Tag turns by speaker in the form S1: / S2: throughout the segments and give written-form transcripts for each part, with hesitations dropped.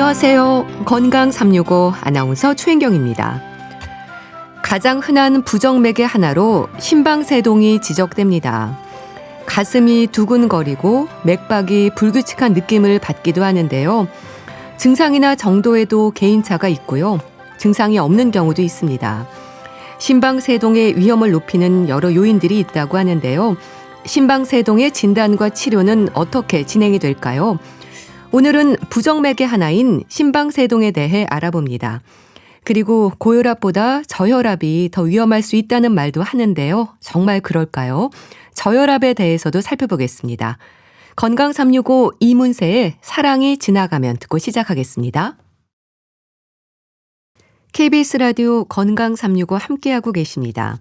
S1: 안녕하세요. 건강 365 아나운서 최인경입니다. 가장 흔한 부정맥의 하나로 심방세동이 지적됩니다. 가슴이 두근거리고 맥박이 불규칙한 느낌을 받기도 하는데요. 증상이나 정도에도 개인차가 있고요. 증상이 없는 경우도 있습니다. 심방세동의 위험을 높이는 여러 요인들이 있다고 하는데요. 심방세동의 진단과 치료는 어떻게 진행이 될까요? 오늘은 부정맥의 하나인 심방세동에 대해 알아봅니다. 그리고 고혈압보다 저혈압이 더 위험할 수 있다는 말도 하는데요. 정말 그럴까요? 저혈압에 대해서도 살펴보겠습니다. 건강 365 이문세의 사랑이 지나가면 듣고 시작하겠습니다. KBS 라디오 건강 365 함께하고 계십니다.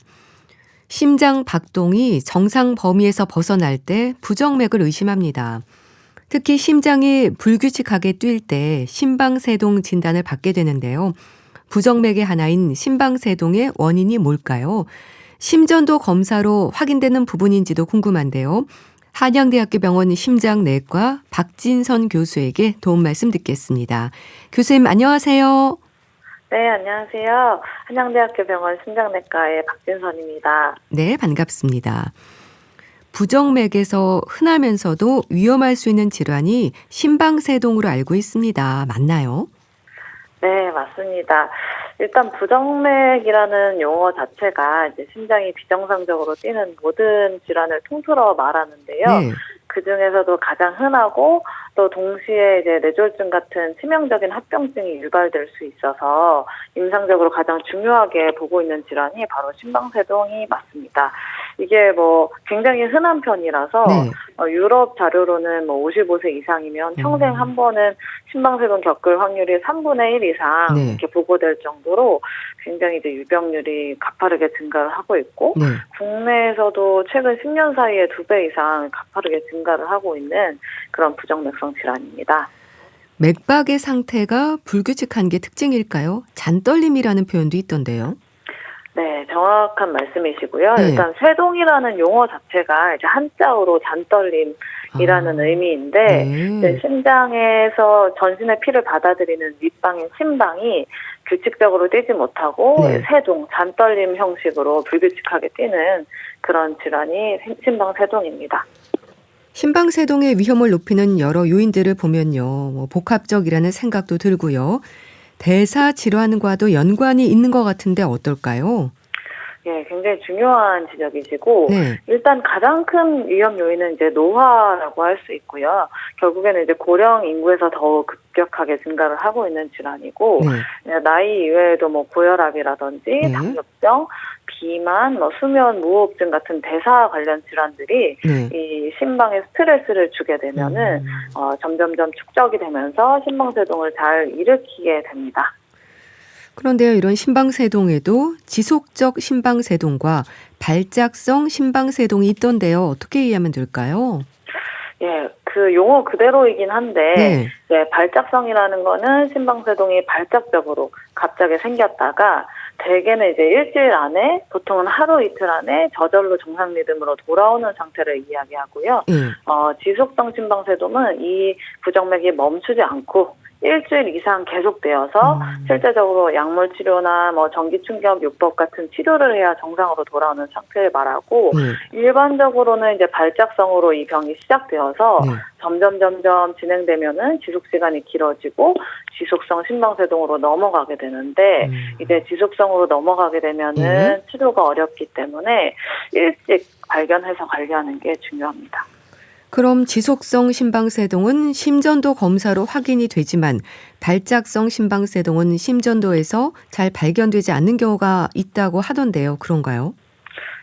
S1: 심장 박동이 정상 범위에서 벗어날 때 부정맥을 의심합니다. 특히 심장이 불규칙하게 뛸 때 심방세동 진단을 받게 되는데요. 부정맥의 하나인 심방세동의 원인이 뭘까요? 심전도 검사로 확인되는 부분인지도 궁금한데요. 한양대학교 병원 심장내과 박진선 교수에게 도움 말씀 듣겠습니다. 교수님 안녕하세요.
S2: 네, 안녕하세요. 한양대학교 병원 심장내과의 박진선입니다.
S1: 네, 반갑습니다. 부정맥에서 흔하면서도 위험할 수 있는 질환이 심방세동으로 알고 있습니다. 맞나요?
S2: 네, 맞습니다. 일단 부정맥이라는 용어 자체가 이제 심장이 비정상적으로 뛰는 모든 질환을 통틀어 말하는데요.
S1: 네.
S2: 그 중에서도 가장 흔하고 또 동시에 이제 뇌졸중 같은 치명적인 합병증이 유발될 수 있어서 임상적으로 가장 중요하게 보고 있는 질환이 바로 심방세동이 맞습니다. 이게 굉장히 흔한 편이라서
S1: 네.
S2: 유럽 자료로는 55세 이상이면 평생 한 번은 심방세동 겪을 확률이 3분의 1 이상
S1: 네.
S2: 이렇게 보고될 정도로 굉장히 이제 유병률이 가파르게 증가를 하고 있고
S1: 네.
S2: 국내에서도 최근 10년 사이에 2배 이상 가파르게 증가를 하고 있는 그런 부정맥성 질환입니다.
S1: 맥박의 상태가 불규칙한 게 특징일까요? 잔떨림이라는 표현도 있던데요.
S2: 네, 정확한 말씀이시고요.
S1: 네.
S2: 일단 세동이라는 용어 자체가 이제 한자어로 잔떨림이라는 의미인데
S1: 네.
S2: 이제 심장에서 전신의 피를 받아들이는 윗방인 심방이 규칙적으로 뛰지 못하고
S1: 네.
S2: 세동, 잔떨림 형식으로 불규칙하게 뛰는 그런 질환이 심방세동입니다.
S1: 심방세동의 위험을 높이는 여러 요인들을 보면요. 복합적이라는 생각도 들고요. 대사 질환과도 연관이 있는 것 같은데 어떨까요?
S2: 예, 굉장히 중요한 지적이시고
S1: 네.
S2: 일단 가장 큰 위험 요인은 이제 노화라고 할 수 있고요. 결국에는 이제 고령 인구에서 더욱 급격하게 증가를 하고 있는 질환이고
S1: 네.
S2: 나이 이외에도 고혈압이라든지
S1: 네.
S2: 당뇨병, 비만, 수면 무호흡증 같은 대사 관련 질환들이
S1: 네.
S2: 이 심방에 스트레스를 주게 되면은 점점점 축적이 되면서 심방세동을 잘 일으키게 됩니다.
S1: 그런데요, 이런 심방세동에도 지속적 심방세동과 발작성 심방세동이 있던데요. 어떻게 이해하면 될까요?
S2: 예, 그 용어 그대로이긴 한데,
S1: 네.
S2: 네, 발작성이라는 거는 심방세동이 발작적으로 갑자기 생겼다가 대개는 이제 일주일 안에, 보통은 하루 이틀 안에 저절로 정상 리듬으로 돌아오는 상태를 이야기하고요.
S1: 네.
S2: 지속성 심방세동은 이 부정맥이 멈추지 않고 일주일 이상 계속되어서 실제적으로 약물 치료나 전기 충격 요법 같은 치료를 해야 정상으로 돌아오는 상태를 말하고
S1: 네.
S2: 일반적으로는 이제 발작성으로 이 병이 시작되어서
S1: 네.
S2: 점점 진행되면은 지속 시간이 길어지고 지속성 심방세동으로 넘어가게 되는데 이제 지속성으로 넘어가게 되면은 치료가 어렵기 때문에 일찍 발견해서 관리하는 게 중요합니다.
S1: 그럼 지속성 심방세동은 심전도 검사로 확인이 되지만 발작성 심방세동은 심전도에서 잘 발견되지 않는 경우가 있다고 하던데요. 그런가요?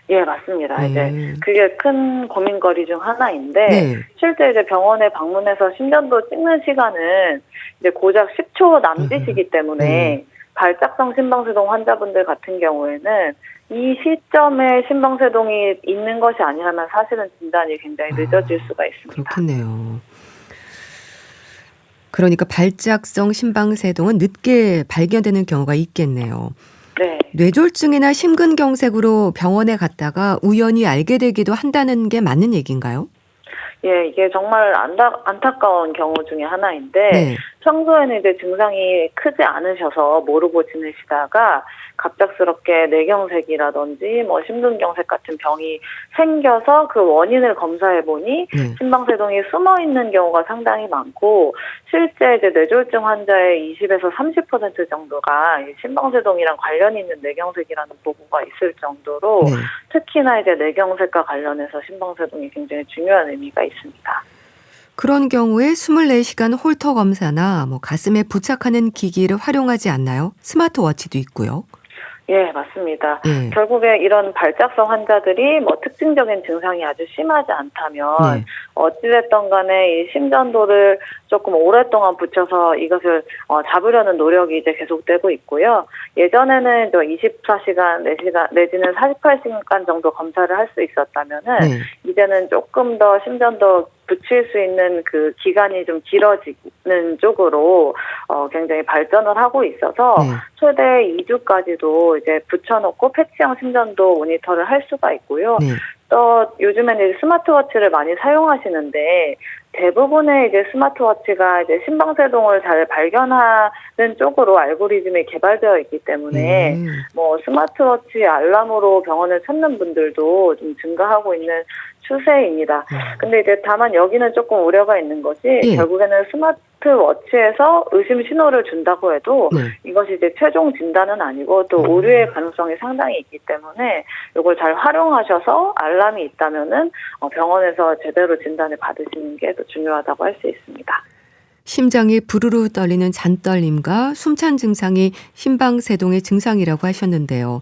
S2: 예, 맞습니다.
S1: 네.
S2: 이제 그게 큰 고민거리 중 하나인데
S1: 네.
S2: 실제 이제 병원에 방문해서 심전도 찍는 시간은 이제 고작 10초 남짓이기 때문에
S1: 네.
S2: 발작성 심방세동 환자분들 같은 경우에는 이 시점에 심방세동이 있는 것이 아니라면 사실은 진단이 굉장히 늦어질 수가 있습니다.
S1: 그렇겠네요. 그러니까 발작성 심방세동은 늦게 발견되는 경우가 있겠네요.
S2: 네.
S1: 뇌졸중이나 심근경색으로 병원에 갔다가 우연히 알게 되기도 한다는 게 맞는 얘기인가요?
S2: 예, 이게 정말 안타까운 경우 중에 하나인데
S1: 네.
S2: 평소에는 이제 증상이 크지 않으셔서 모르고 지내시다가 갑작스럽게 뇌경색이라든지 뭐 심근경색 같은 병이 생겨서 그 원인을 검사해 보니
S1: 네.
S2: 심방세동이 숨어 있는 경우가 상당히 많고, 실제 이제 뇌졸중 환자의 20에서 30% 정도가 이 심방세동이랑 관련 있는 뇌경색이라는 보고가 있을 정도로
S1: 네.
S2: 특히나 이제 뇌경색과 관련해서 심방세동이 굉장히 중요한 의미가 있습니다.
S1: 그런 경우에 24시간 홀터 검사나 뭐 가슴에 부착하는 기기를 활용하지 않나요? 스마트워치도 있고요.
S2: 예, 맞습니다.
S1: 예.
S2: 결국에 이런 발작성 환자들이 뭐 특징적인 증상이 아주 심하지 않다면
S1: 네.
S2: 어찌됐든 간에 이 심전도를 조금 오랫동안 붙여서 이것을 잡으려는 노력이 이제 계속되고 있고요. 예전에는 24시간, 4시간 내지는 48시간 정도 검사를 할 수 있었다면은
S1: 네.
S2: 이제는 조금 더 심전도 붙일 수 있는 그 기간이 좀 길어지는 쪽으로 굉장히 발전을 하고 있어서
S1: 네.
S2: 최대 2주까지도 이제 붙여놓고 패치형 심전도 모니터를 할 수가 있고요.
S1: 네.
S2: 또 요즘에는 이제 스마트워치를 많이 사용하시는데 대부분의 이제 스마트워치가 이제 심방세동을 잘 발견하는 쪽으로 알고리즘이 개발되어 있기 때문에 뭐 스마트워치 알람으로 병원을 찾는 분들도 좀 증가하고 있는 추세입니다. 근데 이제 다만 여기는 조금 우려가 있는 것이
S1: 예.
S2: 결국에는 스마트워치에서 의심 신호를 준다고 해도
S1: 네.
S2: 이것이 이제 최종 진단은 아니고 또 오류의 가능성이 상당히 있기 때문에 이걸 잘 활용하셔서 알람이 있다면은 병원에서 제대로 진단을 받으시는 게 더 중요하다고 할 수 있습니다.
S1: 심장이 부르르 떨리는 잔떨림과 숨찬 증상이 심방세동의 증상이라고 하셨는데요.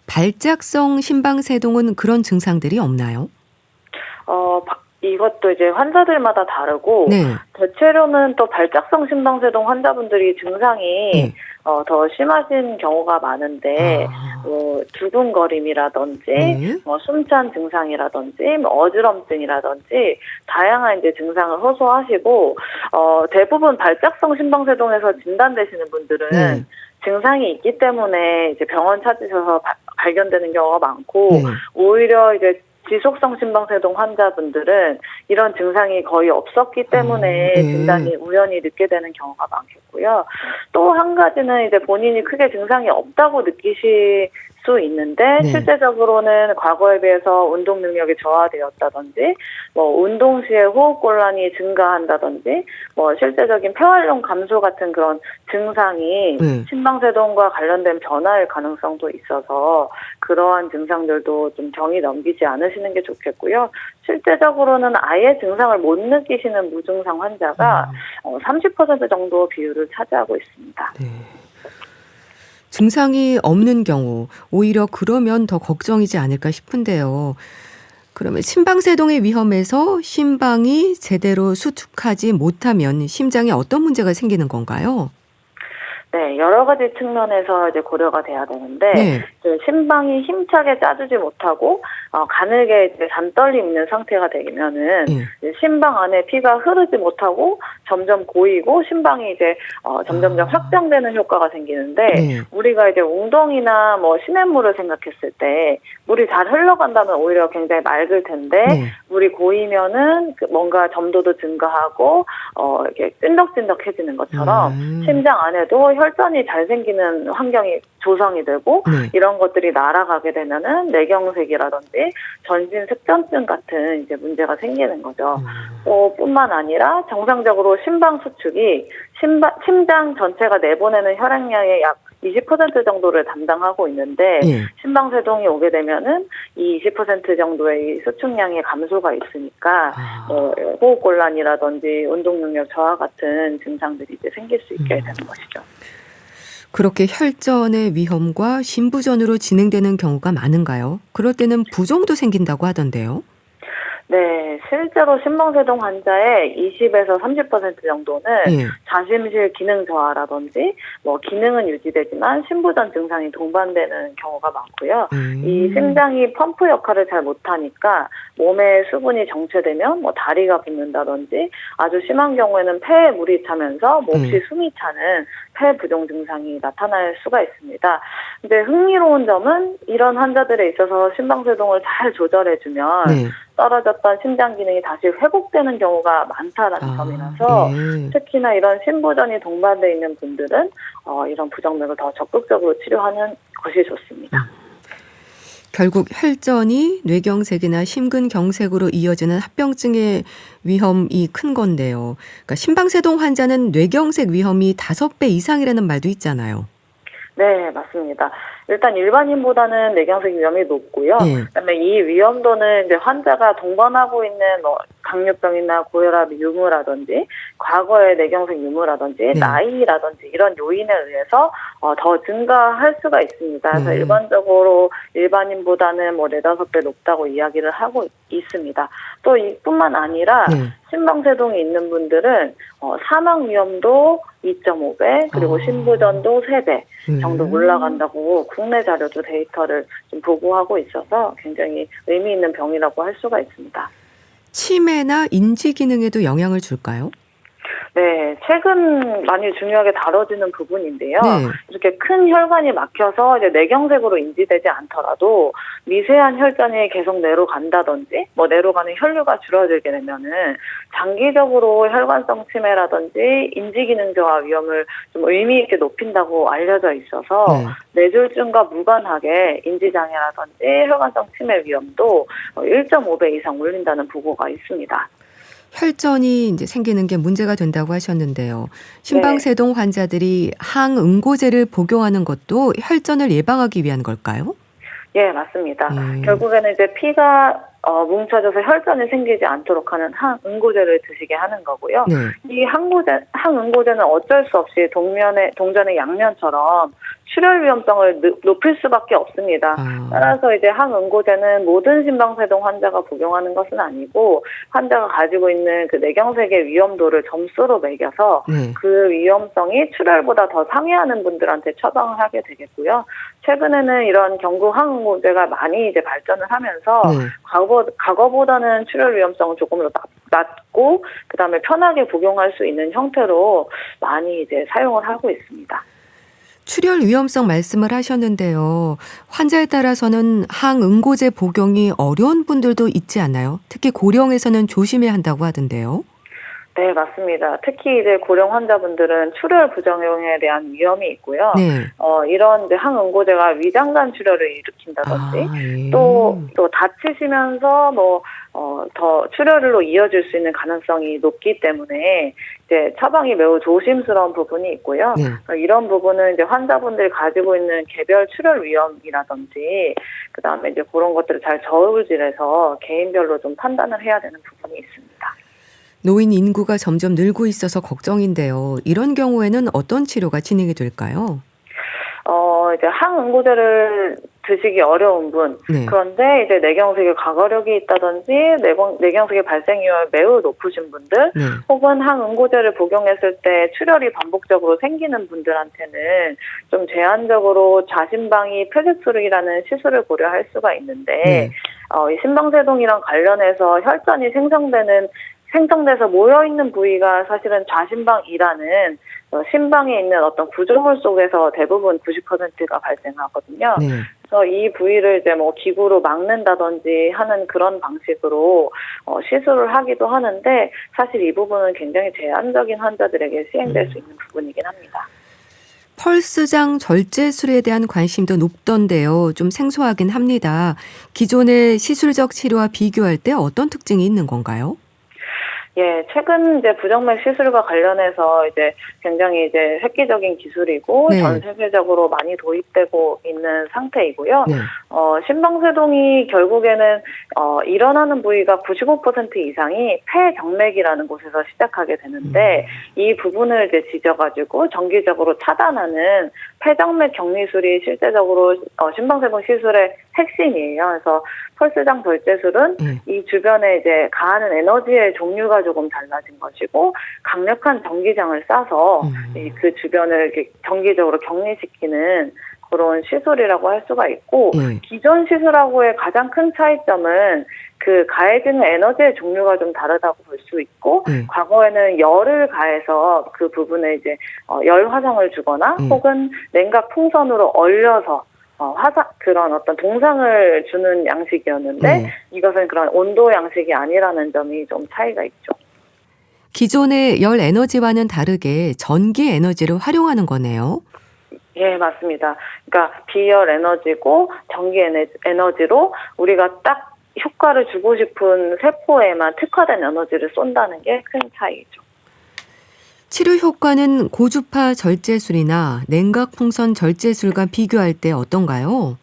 S1: 발작성 심방세동은 그런 증상들이 없나요?
S2: 이것도 이제 환자들마다 다르고
S1: 네.
S2: 대체로는 또 발작성 심방세동 환자분들이 증상이
S1: 네.
S2: 더 심하신 경우가 많은데 두근거림이라든지
S1: 네.
S2: 숨찬 증상이라든지 어지럼증이라든지 다양한 이제 증상을 호소하시고 대부분 발작성 심방세동에서 진단되시는 분들은
S1: 네.
S2: 증상이 있기 때문에 이제 병원 찾으셔서 발견되는 경우가 많고
S1: 네.
S2: 오히려 이제 지속성 심방세동 환자분들은 이런 증상이 거의 없었기 때문에
S1: 네.
S2: 진단이 우연히 늦게 되는 경우가 많겠고요. 또 한 가지는 이제 본인이 크게 증상이 없다고 느끼실 수 있는데
S1: 네.
S2: 실제적으로는 과거에 비해서 운동 능력이 저하되었다든지 운동 시에 호흡곤란이 증가한다든지 실제적인 폐활량 감소 같은 그런 증상이
S1: 네.
S2: 심방세동과 관련된 변화일 가능성도 있어서 그러한 증상들도 좀 경이 넘기지 않으시는 게 좋겠고요. 실제적으로는 아예 증상을 못 느끼시는 무증상 환자가 30% 정도 비율을 차지하고 있습니다.
S1: 네. 증상이 없는 경우 오히려 그러면 더 걱정이지 않을까 싶은데요. 그러면 심방세동의 위험에서 심방이 제대로 수축하지 못하면 심장에 어떤 문제가 생기는 건가요?
S2: 네, 여러 가지 측면에서 이제 고려가 돼야 되는데
S1: 네.
S2: 이제 심방이 힘차게 짜주지 못하고 가늘게 이제 잔떨림 있는 상태가 되면은 이제 심방 안에 피가 흐르지 못하고 점점 고이고 심방이 이제 점점점 확장되는 효과가 생기는데
S1: 네.
S2: 우리가 이제 웅덩이나 시냇물을 생각했을 때 물이 잘 흘러간다면 오히려 굉장히 맑을 텐데
S1: 네.
S2: 물이 고이면은 뭔가 점도도 증가하고 이렇게 찐덕찐덕해지는 것처럼 심장 안에도 혈전이 잘 생기는 환경이 조성이 되고
S1: 네.
S2: 이런 것들이 날아가게 되면은 뇌경색이라든지 전신 색전증 같은 이제 문제가 생기는 거죠. 뿐만 아니라 정상적으로 심방 수축이 심장 전체가 내보내는 혈액량의 약 20% 정도를 담당하고 있는데
S1: 네.
S2: 심방세동이 오게 되면은 이 20% 정도의 수축량의 감소가 있으니까 호흡곤란이라든지 운동 능력 저하 같은 증상들이 이제 생길 수 있게 되는 것이죠.
S1: 그렇게 혈전의 위험과 심부전으로 진행되는 경우가 많은가요? 그럴 때는 부종도 생긴다고 하던데요.
S2: 네, 실제로 심방세동 환자의 20에서 30% 정도는
S1: 예.
S2: 자심실 기능 저하라든지 기능은 유지되지만 심부전 증상이 동반되는 경우가 많고요. 이 심장이 펌프 역할을 잘 못하니까 몸에 수분이 정체되면 다리가 붓는다든지 아주 심한 경우에는 폐에 물이 차면서 몹시 숨이 차는 폐 부종 증상이 나타날 수가 있습니다. 근데 흥미로운 점은 이런 환자들에 있어서 심방세동을 잘 조절해주면
S1: 네.
S2: 떨어졌던 심장 기능이 다시 회복되는 경우가 많다라는 점이라서
S1: 예.
S2: 특히나 이런 심부전이 동반되어 있는 분들은 이런 부정맥을 더 적극적으로 치료하는 것이 좋습니다.
S1: 결국 혈전이 뇌경색이나 심근경색으로 이어지는 합병증의 위험이 큰 건데요. 그러니까 심방세동 환자는 뇌경색 위험이 5배 이상이라는 말도 있잖아요.
S2: 네, 맞습니다. 일단 일반인보다는 뇌경색 위험이 높고요.
S1: 예.
S2: 그다음에 이 위험도는 이제 환자가 동반하고 있는 당뇨병이나 고혈압 유무라든지 과거의 뇌경색 유무라든지
S1: 네.
S2: 나이라든지 이런 요인에 의해서 더 증가할 수가 있습니다. 그래서
S1: 네.
S2: 일반적으로 일반인보다는 4-5배 높다고 이야기를 하고 있습니다. 또 이뿐만 아니라
S1: 네.
S2: 심방세동이 있는 분들은 사망 위험도 2.5배 그리고 심부전도 3배 정도 올라간다고 국내 자료도 데이터를 좀 보고하고 있어서 굉장히 의미 있는 병이라고 할 수가 있습니다.
S1: 치매나 인지 기능에도 영향을 줄까요?
S2: 네, 최근 많이 중요하게 다뤄지는 부분인데요.
S1: 네.
S2: 이렇게 큰 혈관이 막혀서 이제 뇌경색으로 인지되지 않더라도 미세한 혈전이 계속 뇌로 간다든지 뇌로 가는 혈류가 줄어들게 되면은 장기적으로 혈관성 치매라든지 인지기능 저하 위험을 좀 의미 있게 높인다고 알려져 있어서 뇌졸중과 무관하게 인지장애라든지 혈관성 치매 위험도 1.5배 이상 올린다는 보고가 있습니다.
S1: 혈전이 이제 생기는 게 문제가 된다고 하셨는데요. 심방세동 환자들이 항응고제를 복용하는 것도 혈전을 예방하기 위한 걸까요?
S2: 예, 맞습니다. 결국에는 이제 피가 뭉쳐져서 혈전이 생기지 않도록 하는 항응고제를 드시게 하는 거고요.
S1: 네.
S2: 이 항응고제는 어쩔 수 없이 동전의 양면처럼 출혈 위험성을 높일 수밖에 없습니다. 따라서 이제 항응고제는 모든 심방세동 환자가 복용하는 것은 아니고 환자가 가지고 있는 그 뇌경색의 위험도를 점수로 매겨서 그 위험성이 출혈보다 더 상회하는 분들한테 처방을 하게 되겠고요. 최근에는 이런 경구 항응고제가 많이 이제 발전을 하면서 과거보다는 출혈 위험성은 조금 더 낮고 그다음에 편하게 복용할 수 있는 형태로 많이 이제 사용을 하고 있습니다.
S1: 출혈 위험성 말씀을 하셨는데요. 환자에 따라서는 항응고제 복용이 어려운 분들도 있지 않나요? 특히 고령에서는 조심해야 한다고 하던데요.
S2: 네, 맞습니다. 특히 이제 고령 환자분들은 출혈 부작용에 대한 위험이 있고요. 이런 이제 항응고제가 위장관 출혈을 일으킨다든지 또 다치시면서 더 출혈로 이어질 수 있는 가능성이 높기 때문에 이제 처방이 매우 조심스러운 부분이 있고요. 이런 부분은 이제 환자분들이 가지고 있는 개별 출혈 위험이라든지 그다음에 이제 그런 것들을 잘 저울질해서 개인별로 좀 판단을 해야 되는 부분이 있습니다.
S1: 노인 인구가 점점 늘고 있어서 걱정인데요. 이런 경우에는 어떤 치료가 진행이 될까요?
S2: 이제 항응고제를 드시기 어려운 분, 그런데 이제 뇌경색의 과거력이 있다든지 뇌경색의 발생률이 매우 높으신 분들, 혹은 항응고제를 복용했을 때 출혈이 반복적으로 생기는 분들한테는 좀 제한적으로 좌심방위 폐쇄술이라는 시술을 고려할 수가 있는데, 이 심방세동이랑 관련해서 혈전이 생성돼서 모여있는 부위가 사실은 좌심방이라는 심방에 있는 어떤 구조물 속에서 대부분 90%가 발생하거든요. 그래서 이 부위를 이제 기구로 막는다든지 하는 그런 방식으로 시술을 하기도 하는데 사실 이 부분은 굉장히 제한적인 환자들에게 시행될 수 있는 부분이긴 합니다.
S1: 펄스장 절제술에 대한 관심도 높던데요. 좀 생소하긴 합니다. 기존의 시술적 치료와 비교할 때 어떤 특징이 있는 건가요?
S2: 예, 최근 이제 부정맥 시술과 관련해서 이제 굉장히 이제 획기적인 기술이고 전 세계적으로 많이 도입되고 있는 상태이고요. 심방세동이 결국에는 일어나는 부위가 95% 이상이 폐정맥이라는 곳에서 시작하게 되는데 이 부분을 이제 지져가지고 정기적으로 차단하는 폐정맥 격리술이 실제적으로 심방세동 시술의 핵심이에요. 그래서 펄스장 절제술은 이 주변에 이제 가하는 에너지의 종류가 조금 달라진 것이고 강력한 전기장을 쏴서 그 주변을 이렇게 정기적으로 격리시키는 그런 시술이라고 할 수가 있고 기존 시술하고의 가장 큰 차이점은 그 가해지는 에너지의 종류가 좀 다르다고 볼 수 있고 과거에는 열을 가해서 그 부분에 이제 열 화상을 주거나 혹은 냉각 풍선으로 얼려서 그런 어떤 동상을 주는 양식이었는데
S1: 네.
S2: 이것은 그런 온도 양식이 아니라는 점이 좀 차이가 있죠.
S1: 기존의 열 에너지와는 다르게 전기 에너지를 활용하는 거네요.
S2: 예, 맞습니다. 그러니까 비열 에너지고 전기 에너지로 우리가 딱 효과를 주고 싶은 세포에만 특화된 에너지를 쏜다는 게 큰 차이죠.
S1: 치료 효과는 고주파 절제술이나 냉각 풍선 절제술과 비교할 때 어떤가요?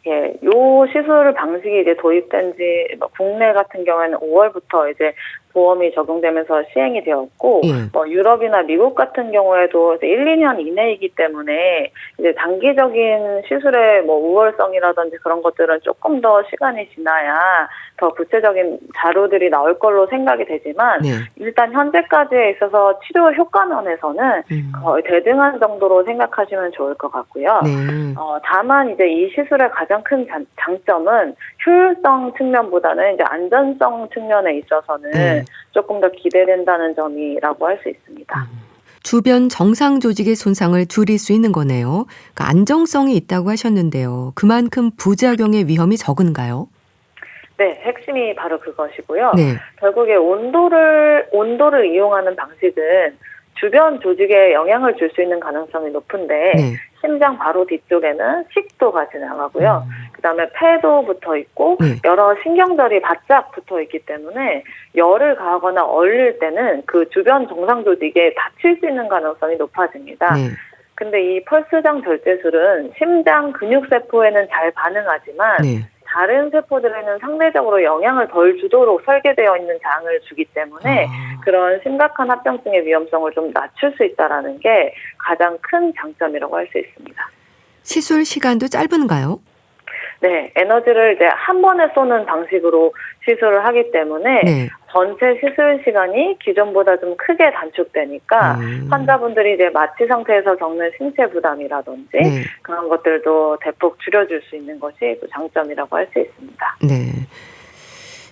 S2: 예, 요 시술 방식이 이제 도입된 지 국내 같은 경우에는 5월부터 이제 보험이 적용되면서 시행이 되었고,
S1: 예.
S2: 유럽이나 미국 같은 경우에도 이제 1, 2년 이내이기 때문에 이제 단기적인 시술의 우월성이라든지 그런 것들은 조금 더 시간이 지나야 더 구체적인 자료들이 나올 걸로 생각이 되지만,
S1: 네.
S2: 일단 현재까지에 있어서 치료 효과 면에서는 거의 대등한 정도로 생각하시면 좋을 것 같고요.
S1: 네.
S2: 다만 이제 이 시술의 가장 큰 장점은 효율성 측면보다는 이제 안전성 측면에 있어서는
S1: 네.
S2: 조금 더 기대된다는 점이라고 할 수 있습니다.
S1: 주변 정상 조직의 손상을 줄일 수 있는 거네요. 그러니까 안정성이 있다고 하셨는데요. 그만큼 부작용의 위험이 적은가요?
S2: 네, 핵심이 바로 그것이고요.
S1: 네.
S2: 결국에 온도를 이용하는 방식은 주변 조직에 영향을 줄 수 있는 가능성이 높은데
S1: 네.
S2: 심장 바로 뒤쪽에는 식도가 지나가고요. 그다음에 폐도 붙어 있고
S1: 네.
S2: 여러 신경절이 바짝 붙어 있기 때문에 열을 가하거나 얼릴 때는 그 주변 정상 조직에 다칠 수 있는 가능성이 높아집니다.
S1: 네.
S2: 근데 이 펄스장 절제술은 심장 근육세포에는 잘 반응하지만
S1: 네.
S2: 다른 세포들에는 상대적으로 영향을 덜 주도록 설계되어 있는 장을 주기 때문에 그런 심각한 합병증의 위험성을 좀 낮출 수 있다는 게 가장 큰 장점이라고 할 수 있습니다.
S1: 시술 시간도 짧은가요?
S2: 네, 에너지를 이제 한 번에 쏘는 방식으로 시술을 하기 때문에
S1: 네.
S2: 전체 시술 시간이 기존보다 좀 크게 단축되니까 환자분들이 이제 마취 상태에서 겪는 신체 부담이라든지
S1: 네.
S2: 그런 것들도 대폭 줄여줄 수 있는 것이 또 장점이라고 할 수 있습니다.
S1: 네.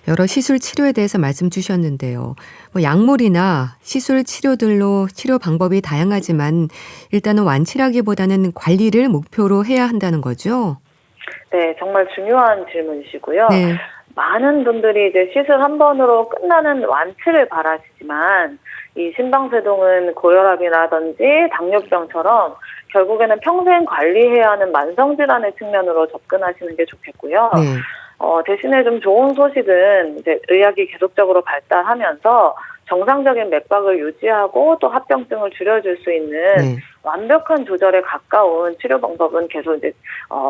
S1: 여러 시술 치료에 대해서 말씀 주셨는데요. 약물이나 시술 치료들로 치료 방법이 다양하지만 일단은 완치라기보다는 관리를 목표로 해야 한다는 거죠?
S2: 네, 정말 중요한 질문이시고요.
S1: 네.
S2: 많은 분들이 이제 시술 한 번으로 끝나는 완치를 바라시지만 이 심방세동은 고혈압이라든지 당뇨병처럼 결국에는 평생 관리해야 하는 만성질환의 측면으로 접근하시는 게 좋겠고요.
S1: 네.
S2: 대신에 좀 좋은 소식은 이제 의학이 계속적으로 발달하면서 정상적인 맥박을 유지하고 또 합병증을 줄여줄 수 있는
S1: 네.
S2: 완벽한 조절에 가까운 치료 방법은 계속 이제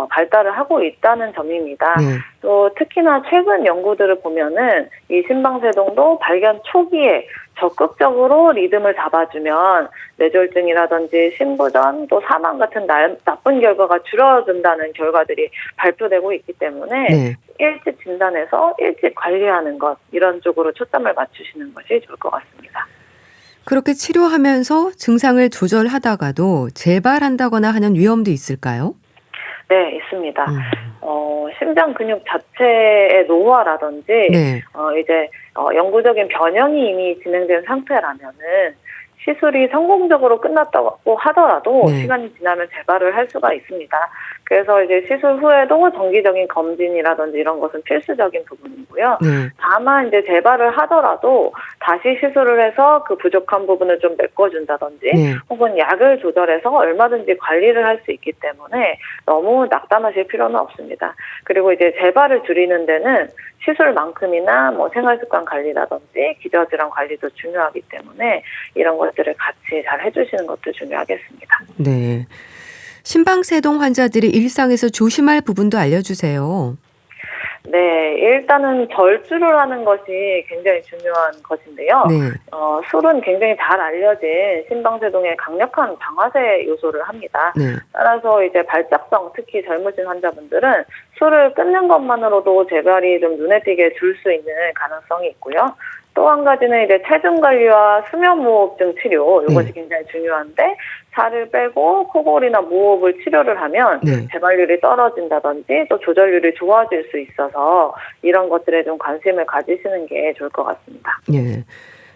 S2: 발달을 하고 있다는 점입니다.
S1: 네.
S2: 또 특히나 최근 연구들을 보면은 이 심방세동도 발견 초기에 적극적으로 리듬을 잡아주면 뇌졸중이라든지 심부전 또 사망 같은 나쁜 결과가 줄어든다는 결과들이 발표되고 있기 때문에
S1: 네.
S2: 일찍 진단해서 일찍 관리하는 것 이런 쪽으로 초점을 맞추시는 것이 좋을 것 같습니다.
S1: 그렇게 치료하면서 증상을 조절하다가도 재발한다거나 하는 위험도 있을까요?
S2: 네, 있습니다. 심장 근육 자체의 노화라든지
S1: 네.
S2: 이제 영구적인 변형이 이미 진행된 상태라면은 시술이 성공적으로 끝났다고 하더라도
S1: 네.
S2: 시간이 지나면 재발을 할 수가 있습니다. 그래서 이제 시술 후에도 정기적인 검진이라든지 이런 것은 필수적인 부분이고요.
S1: 네.
S2: 다만 이제 재발을 하더라도 다시 시술을 해서 그 부족한 부분을 좀 메꿔준다든지
S1: 네.
S2: 혹은 약을 조절해서 얼마든지 관리를 할 수 있기 때문에 너무 낙담하실 필요는 없습니다. 그리고 이제 재발을 줄이는 데는 시술만큼이나 생활습관 관리라든지 기저질환 관리도 중요하기 때문에 이런 것들을 같이 잘 해주시는 것도 중요하겠습니다.
S1: 네. 심방세동 환자들이 일상에서 조심할 부분도 알려주세요.
S2: 네, 일단은 절주를 하는 것이 굉장히 중요한 것인데요.
S1: 네.
S2: 술은 굉장히 잘 알려진 심방세동의 강력한 방아쇠 요소를 합니다.
S1: 네.
S2: 따라서 이제 발작성, 특히 젊으신 환자분들은 술을 끊는 것만으로도 재발이 좀 눈에 띄게 줄 수 있는 가능성이 있고요. 또 한 가지는 이제 체중 관리와 수면무호흡증 치료, 이것이 굉장히 중요한데 살을 빼고 코골이나 무호흡을 치료를 하면
S1: 네.
S2: 재발률이 떨어진다든지 또 조절률이 좋아질 수 있어서 이런 것들에 좀 관심을 가지시는 게 좋을 것 같습니다.
S1: 네.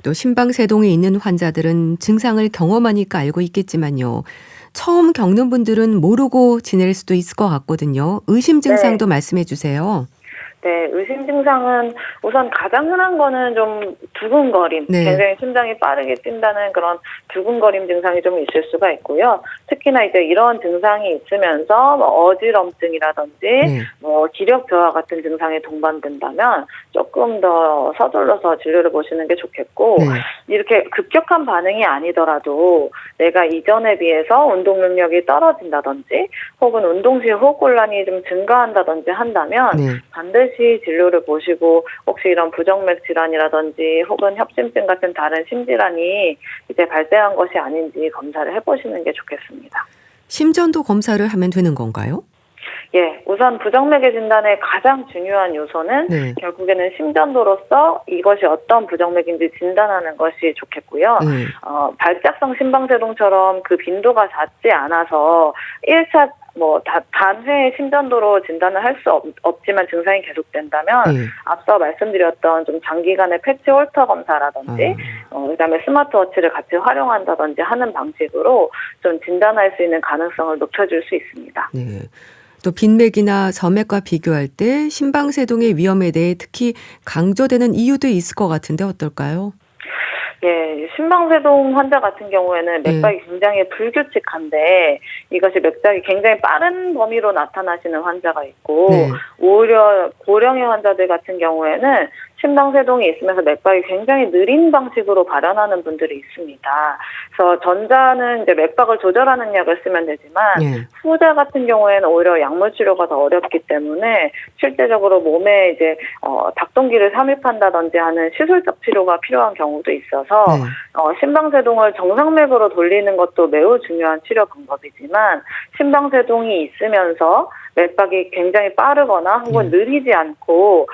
S1: 또 심방세동이 있는 환자들은 증상을 경험하니까 알고 있겠지만요. 처음 겪는 분들은 모르고 지낼 수도 있을 것 같거든요. 의심 증상도 말씀해 주세요.
S2: 네, 의심 증상은 우선 가장 흔한 거는 좀 두근거림,
S1: 네.
S2: 굉장히 심장이 빠르게 뛴다는 그런 두근거림 증상이 좀 있을 수가 있고요. 특히나 이제 이런 증상이 있으면서 뭐 어지럼증이라든지
S1: 네.
S2: 뭐 기력 저하 같은 증상이 동반된다면 조금 더 서둘러서 진료를 보시는 게 좋겠고,
S1: 네.
S2: 이렇게 급격한 반응이 아니더라도 내가 이전에 비해서 운동 능력이 떨어진다든지 혹은 운동 시 호흡곤란이 좀 증가한다든지 한다면
S1: 네.
S2: 반드시 진료를 보시고 혹시 이런 부정맥 질환이라든지 혹은 협심증 같은 다른 심질환이 이제 발생한 것이 아닌지 검사를 해보시는 게 좋겠습니다.
S1: 심전도 검사를 하면 되는 건가요?
S2: 예, 우선 부정맥의 진단의 가장 중요한 요소는
S1: 네.
S2: 결국에는 심전도로서 이것이 어떤 부정맥인지 진단하는 것이 좋겠고요.
S1: 네.
S2: 발작성 심방세동처럼 그 빈도가 잦지 않아서 1차 단회 심전도로 진단을 할 수 없지만 증상이 계속된다면
S1: 네.
S2: 앞서 말씀드렸던 좀 장기간의 패치 홀터 검사라든지 그다음에 스마트워치를 같이 활용한다든지 하는 방식으로 좀 진단할 수 있는 가능성을 높여줄 수 있습니다.
S1: 네. 또 빈맥이나 점맥과 비교할 때 심방세동의 위험에 대해 특히 강조되는 이유도 있을 것 같은데 어떨까요?
S2: 예, 심방세동 환자 같은 경우에는 맥박이 굉장히 불규칙한데 이것이 맥박이 굉장히 빠른 범위로 나타나시는 환자가 있고
S1: 네.
S2: 오히려 고령의 환자들 같은 경우에는 심방세동이 있으면서 맥박이 굉장히 느린 방식으로 발현하는 분들이 있습니다. 그래서 전자는 이제 맥박을 조절하는 약을 쓰면 되지만
S1: 네.
S2: 후자 같은 경우에는 오히려 약물 치료가 더 어렵기 때문에 실제적으로 몸에 이제 닭동기를 삽입한다든지 하는 시술적 치료가 필요한 경우도 있어서
S1: 네.
S2: 심방세동을 정상맥으로 돌리는 것도 매우 중요한 치료 방법이지만 심방세동이 있으면서 맥박이 굉장히 빠르거나 혹은 느리지 않고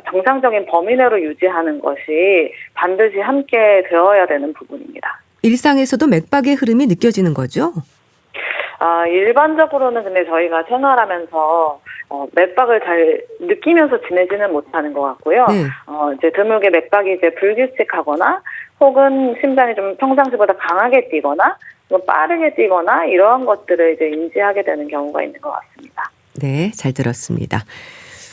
S2: 정상적인 범위 내로 유지하는 것이 반드시 함께 되어야 되는 부분입니다.
S1: 일상에서도 맥박의 흐름이 느껴지는 거죠?
S2: 일반적으로는 근데 저희가 생활하면서 맥박을 잘 느끼면서 지내지는 못하는 것 같고요.
S1: 네.
S2: 이제 드물게 맥박이 이제 불규칙하거나 혹은 심장이 좀 평상시보다 강하게 뛰거나 빠르게 뛰거나 이러한 것들을 이제 인지하게 되는 경우가 있는 것 같습니다.
S1: 네, 잘 들었습니다.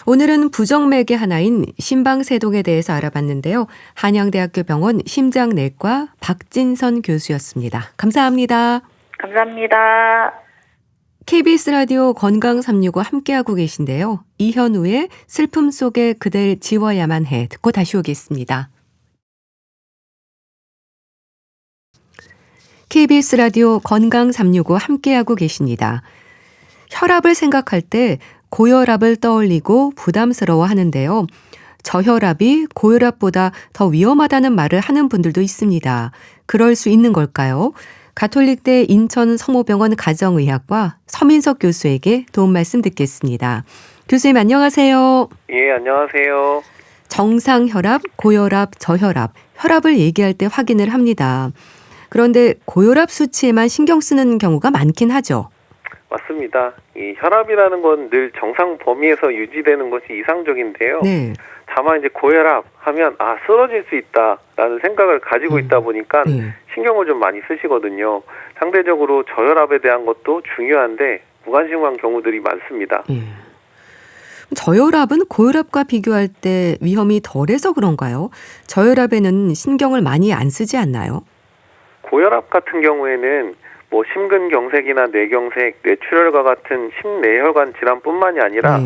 S1: 오늘은 부정맥의 하나인 심방세동에 대해서 알아봤는데요. 한양대학교 병원 심장내과 박진선 교수였습니다. 감사합니다.
S2: 감사합니다.
S1: KBS 라디오 건강 365 함께하고 계신데요. 이현우의 슬픔 속에 그댈 지워야만 해 듣고 다시 오겠습니다. KBS 라디오 건강 365 함께하고 계십니다. 혈압을 생각할 때 고혈압을 떠올리고 부담스러워 하는데요. 저혈압이 고혈압보다 더 위험하다는 말을 하는 분들도 있습니다. 그럴 수 있는 걸까요? 가톨릭대 인천 성모병원 가정의학과 서민석 교수에게 도움 말씀 듣겠습니다. 교수님 안녕하세요.
S3: 예, 안녕하세요.
S1: 정상 혈압, 고혈압, 저혈압, 혈압을 얘기할 때 확인을 합니다. 그런데 고혈압 수치에만 신경 쓰는 경우가 많긴 하죠.
S3: 맞습니다. 이 혈압이라는 건 늘 정상 범위에서 유지되는 것이 이상적인데요.
S1: 네.
S3: 다만 이제 고혈압 하면 쓰러질 수 있다라는 생각을 가지고 있다 보니까 신경을 좀 많이 쓰시거든요. 상대적으로 저혈압에 대한 것도 중요한데 무관심한 경우들이 많습니다.
S1: 저혈압은 고혈압과 비교할 때 위험이 덜해서 그런가요? 저혈압에는 신경을 많이 안 쓰지 않나요?
S3: 고혈압 같은 경우에는 심근경색이나 뇌경색, 뇌출혈과 같은 심내혈관 질환뿐만이 아니라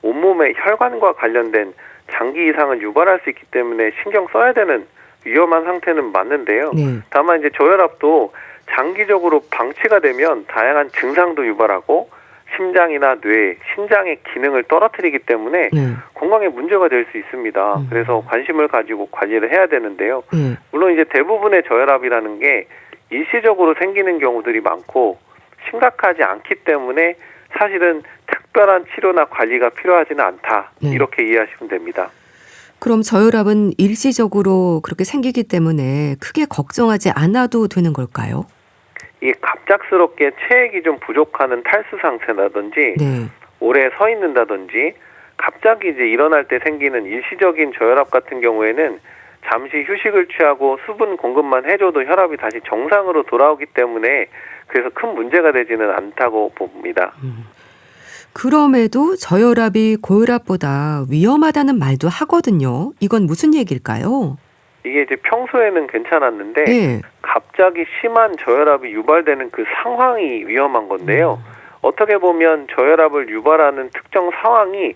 S3: 온몸의 혈관과 관련된 장기 이상을 유발할 수 있기 때문에 신경 써야 되는 위험한 상태는 맞는데요. 다만 이제 저혈압도 장기적으로 방치가 되면 다양한 증상도 유발하고 심장이나 뇌, 신장의 기능을 떨어뜨리기 때문에 건강에 문제가 될 수 있습니다. 그래서 관심을 가지고 관리를 해야 되는데요. 물론 이제 대부분의 저혈압이라는 게 일시적으로 생기는 경우들이 많고 심각하지 않기 때문에 사실은 특별한 치료나 관리가 필요하지는 않다. 이렇게 이해하시면 됩니다.
S1: 그럼 저혈압은 일시적으로 그렇게 생기기 때문에 크게 걱정하지 않아도 되는 걸까요?
S3: 이게 갑작스럽게 체액이 좀 부족하는 탈수 상태라든지 오래 서 있는다든지 갑자기 이제 일어날 때 생기는 일시적인 저혈압 같은 경우에는 잠시 휴식을 취하고 수분 공급만 해줘도 혈압이 다시 정상으로 돌아오기 때문에 그래서 큰 문제가 되지는 않다고 봅니다.
S1: 그럼에도 저혈압이 고혈압보다 위험하다는 말도 하거든요. 이건 무슨 얘기일까요?
S3: 이게 이제 평소에는 괜찮았는데
S1: 네.
S3: 갑자기 심한 저혈압이 유발되는 그 상황이 위험한 건데요. 어떻게 보면 저혈압을 유발하는 특정 상황이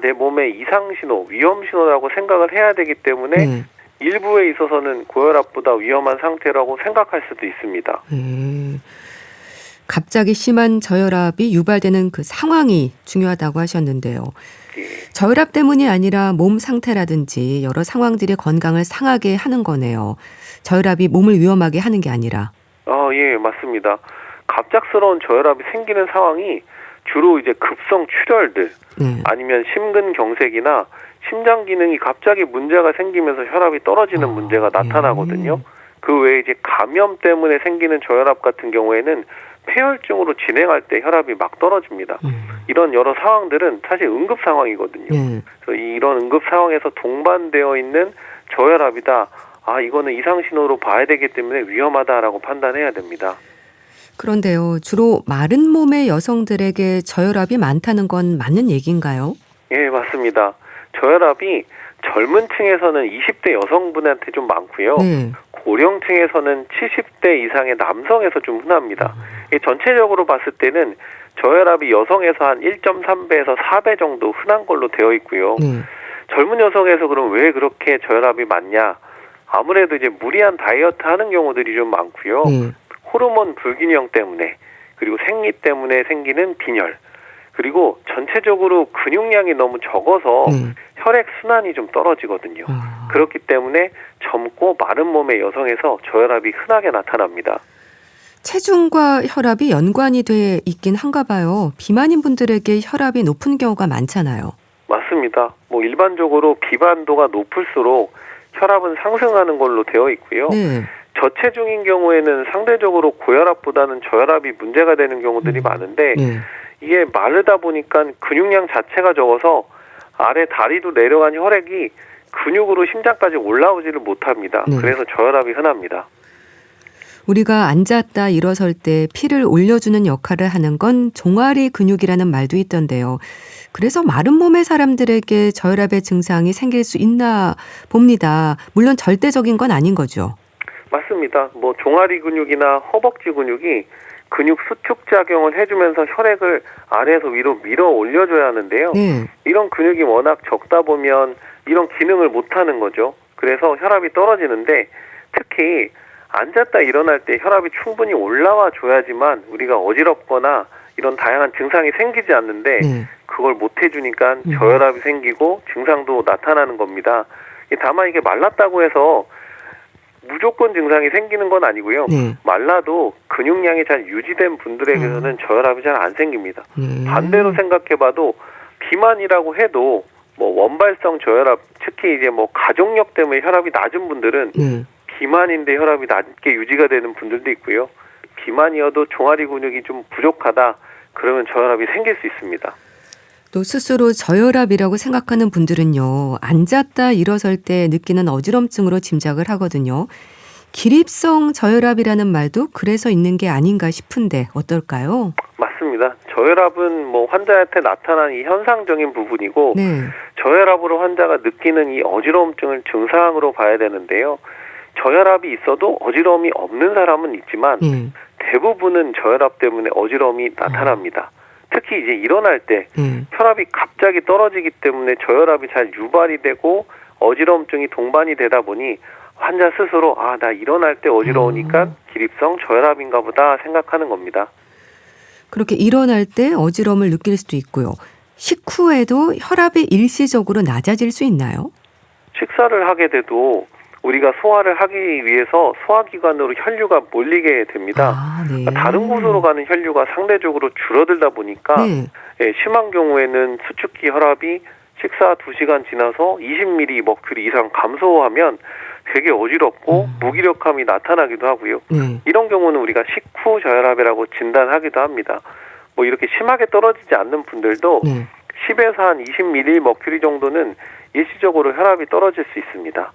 S3: 내 몸의 이상신호, 위험신호라고 생각을 해야 되기 때문에
S1: 네.
S3: 일부에 있어서는 고혈압보다 위험한 상태라고 생각할 수도 있습니다.
S1: 네. 갑자기 심한 저혈압이 유발되는 그 상황이 중요하다고 하셨는데요.
S3: 예.
S1: 저혈압 때문이 아니라 몸 상태라든지 여러 상황들이 건강을 상하게 하는 거네요. 저혈압이 몸을 위험하게 하는 게 아니라.
S3: 예, 맞습니다. 갑작스러운 저혈압이 생기는 상황이 주로 이제 급성 출혈들,
S1: 네.
S3: 아니면 심근경색이나 심장 기능이 갑자기 문제가 생기면서 혈압이 떨어지는 문제가 나타나거든요. 그 외에 이제 감염 때문에 생기는 저혈압 같은 경우에는 폐혈증으로 진행할 때 혈압이 막 떨어집니다. 이런 여러 상황들은 사실 응급 상황이거든요.
S1: 네.
S3: 그래서 이런 응급 상황에서 동반되어 있는 저혈압이다. 이거는 이상 신호로 봐야 되기 때문에 위험하다라고 판단해야 됩니다.
S1: 그런데요, 주로 마른 몸의 여성들에게 저혈압이 많다는 건 맞는 얘기인가요?
S3: 예, 맞습니다. 저혈압이 젊은 층에서는 20대 여성분한테 좀 많고요.
S1: 네.
S3: 고령층에서는 70대 이상의 남성에서 좀 흔합니다. 전체적으로 봤을 때는 저혈압이 여성에서 한 1.3배에서 4배 정도 흔한 걸로 되어 있고요.
S1: 네.
S3: 젊은 여성에서 그럼 왜 그렇게 저혈압이 많냐? 아무래도 이제 무리한 다이어트 하는 경우들이 좀 많고요.
S1: 네.
S3: 호르몬 불균형 때문에, 그리고 생리 때문에 생기는 빈혈, 그리고 전체적으로 근육량이 너무 적어서
S1: 네.
S3: 혈액 순환이 좀 떨어지거든요.
S1: 아.
S3: 그렇기 때문에 젊고 마른 몸의 여성에서 저혈압이 흔하게 나타납니다.
S1: 체중과 혈압이 연관이 돼 있긴 한가 봐요. 비만인 분들에게 혈압이 높은 경우가 많잖아요.
S3: 맞습니다. 일반적으로 비만도가 높을수록 혈압은 상승하는 걸로 되어 있고요.
S1: 네.
S3: 저체중인 경우에는 상대적으로 고혈압보다는 저혈압이 문제가 되는 경우들이 많은데
S1: 네.
S3: 이게 마르다 보니까 근육량 자체가 적어서 아래 다리로 내려간 혈액이 근육으로 심장까지 올라오지를 못합니다.
S1: 네.
S3: 그래서 저혈압이 흔합니다.
S1: 우리가 앉았다 일어설 때 피를 올려주는 역할을 하는 건 종아리 근육이라는 말도 있던데요. 그래서 마른 몸의 사람들에게 저혈압의 증상이 생길 수 있나 봅니다. 물론 절대적인 건 아닌 거죠.
S3: 맞습니다. 종아리 근육이나 허벅지 근육이 근육 수축 작용을 해주면서 혈액을 아래에서 위로 밀어 올려줘야 하는데요.
S1: 네.
S3: 이런 근육이 워낙 적다 보면 이런 기능을 못하는 거죠. 그래서 혈압이 떨어지는데 특히 앉았다 일어날 때 혈압이 충분히 올라와 줘야지만 우리가 어지럽거나 이런 다양한 증상이 생기지 않는데
S1: 네.
S3: 그걸 못 해주니까 저혈압이 생기고 증상도 나타나는 겁니다. 다만 이게 말랐다고 해서 무조건 증상이 생기는 건 아니고요.
S1: 네.
S3: 말라도 근육량이 잘 유지된 분들에게서는 저혈압이 잘 안 생깁니다.
S1: 네.
S3: 반대로 생각해봐도 비만이라고 해도 원발성 저혈압, 특히 이제 가족력 때문에 혈압이 낮은 분들은
S1: 네.
S3: 비만인데 혈압이 낮게 유지가 되는 분들도 있고요. 비만이어도 종아리 근육이 좀 부족하다. 그러면 저혈압이 생길 수 있습니다.
S1: 또 스스로 저혈압이라고 생각하는 분들은요. 앉았다 일어설 때 느끼는 어지럼증으로 짐작을 하거든요. 기립성 저혈압이라는 말도 그래서 있는 게 아닌가 싶은데 어떨까요?
S3: 맞습니다. 저혈압은 환자한테 나타난 이 현상적인 부분이고
S1: 네.
S3: 저혈압으로 환자가 느끼는 이 어지러움증을 증상으로 봐야 되는데요. 저혈압이 있어도 어지러움이 없는 사람은 있지만
S1: 네.
S3: 대부분은 저혈압 때문에 어지러움이 나타납니다. 특히 이제 일어날 때
S1: 네.
S3: 혈압이 갑자기 떨어지기 때문에 저혈압이 잘 유발이 되고 어지러움증이 동반이 되다 보니 환자 스스로 나 일어날 때 어지러우니까 기립성 저혈압인가 보다 생각하는 겁니다.
S1: 그렇게 일어날 때 어지러움을 느낄 수도 있고요. 식후에도 혈압이 일시적으로 낮아질 수 있나요?
S3: 식사를 하게 돼도 우리가 소화를 하기 위해서 소화기관으로 혈류가 몰리게 됩니다.
S1: 네.
S3: 다른 곳으로 가는 혈류가 상대적으로 줄어들다 보니까
S1: 네.
S3: 심한 경우에는 수축기 혈압이 식사 2시간 지나서 20ml 머큐리 이상 감소하면 되게 어지럽고 무기력함이 나타나기도 하고요.
S1: 네.
S3: 이런 경우는 우리가 식후 저혈압이라고 진단하기도 합니다. 이렇게 심하게 떨어지지 않는 분들도
S1: 네.
S3: 10에서 한 20ml 머큐리 정도는 일시적으로 혈압이 떨어질 수 있습니다.